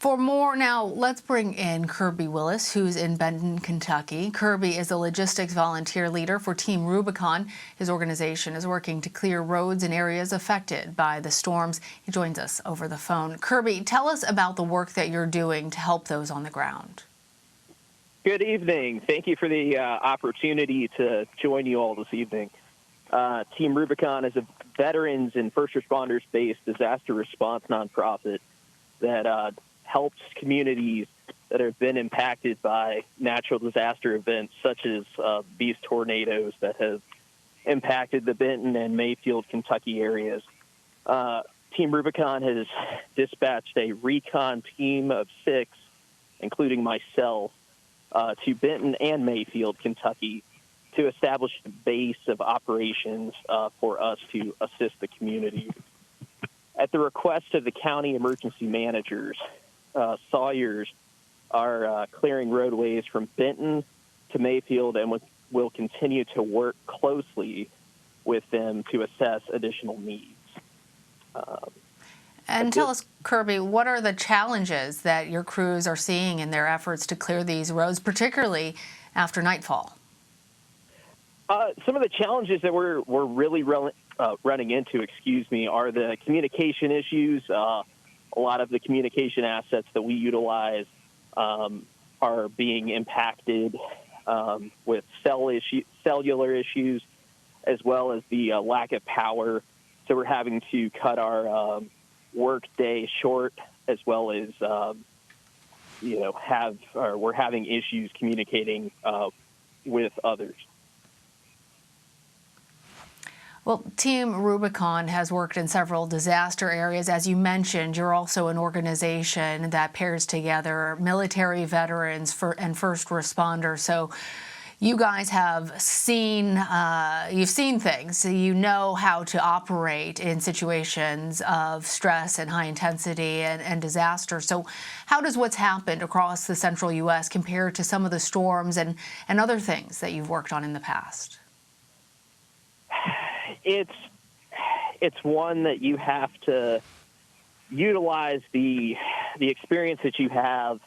For more now, let's bring in Kirby Willis, who's in Benton, Kentucky. Kirby is a logistics volunteer leader for Team Rubicon. His organization is working to clear roads in areas affected by the storms. He joins us over the phone. Kirby, tell us about the work that you're doing to help those on the ground. Good evening. Thank you for the opportunity to join you all this evening. Team Rubicon is a veterans and first responders-based disaster response nonprofit that helps communities that have been impacted by natural disaster events such as these tornadoes that have impacted the Benton and Mayfield, Kentucky areas. Team Rubicon has dispatched a recon team of 6, including myself, to Benton and Mayfield, Kentucky, to establish the base of operations for us to assist the community. At the request of the county emergency managers, Sawyers are clearing roadways from Benton to Mayfield and will continue to work closely with them to assess additional needs. And tell us, Kirby, what are the challenges that your crews are seeing in their efforts to clear these roads, particularly after nightfall? Some of the challenges that we're really running into, are the communication issues. A lot of the communication assets that we utilize are being impacted with cellular issues, as well as the lack of power. So we're having to cut our work day short, as well as we're having issues communicating with others. Well, Team Rubicon has worked in several disaster areas. As you mentioned, you're also an organization that pairs together military veterans and first responders. So you guys have seen, you've seen things. So you know how to operate in situations of stress and high intensity and disaster. So how does what's happened across the central U.S. compare to some of the storms and other things that you've worked on in the past? It's one that you have to utilize the experience that you have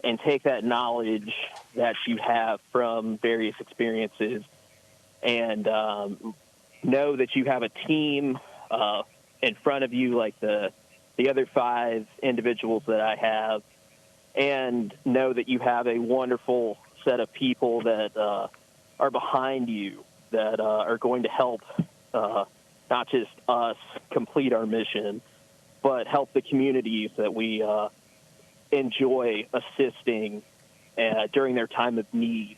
and take that knowledge that you have from various experiences and know that you have a team in front of you, like the other 5 individuals that I have, and know that you have a wonderful set of people that are behind you that are going to help not just us complete our mission, but help the communities that we enjoy assisting during their time of need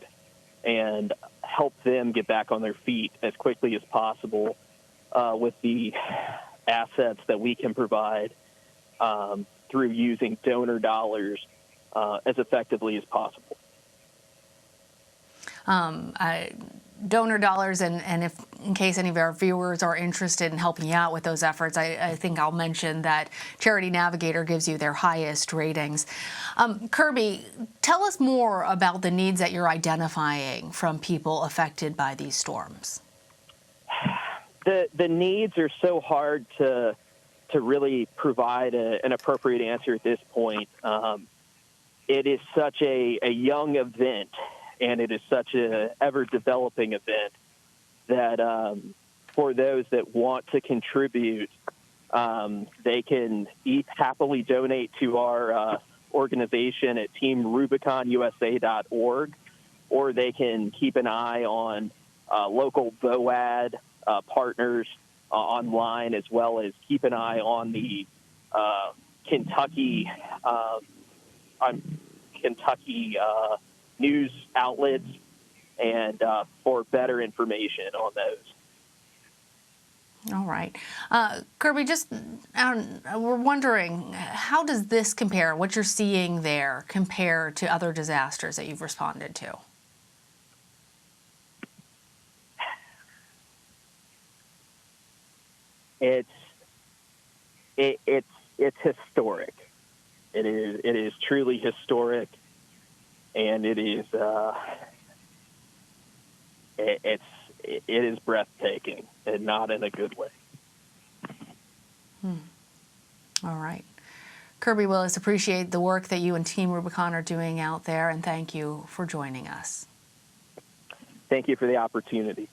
and help them get back on their feet as quickly as possible with the assets that we can provide through using donor dollars as effectively as possible. Donor dollars, and if in case any of our viewers are interested in helping you out with those efforts, I think I'll mention that Charity Navigator gives you their highest ratings. Kirby, tell us more about the needs that you're identifying from people affected by these storms. The needs are so hard to really provide an appropriate answer at this point. It is such a young event, and it is such an ever-developing event that for those that want to contribute, they can happily donate to our organization at teamrubiconusa.org, or they can keep an eye on local VOAD partners online, as well as keep an eye on the Kentucky news outlets and for better information on those. All right. Kirby, we're wondering, how does this compare, what you're seeing there, compare to other disasters that you've responded to? It's historic. It is truly historic. And it is breathtaking, and not in a good way. All right. Kirby Willis, appreciate the work that you and Team Rubicon are doing out there, and thank you for joining us. Thank you for the opportunity.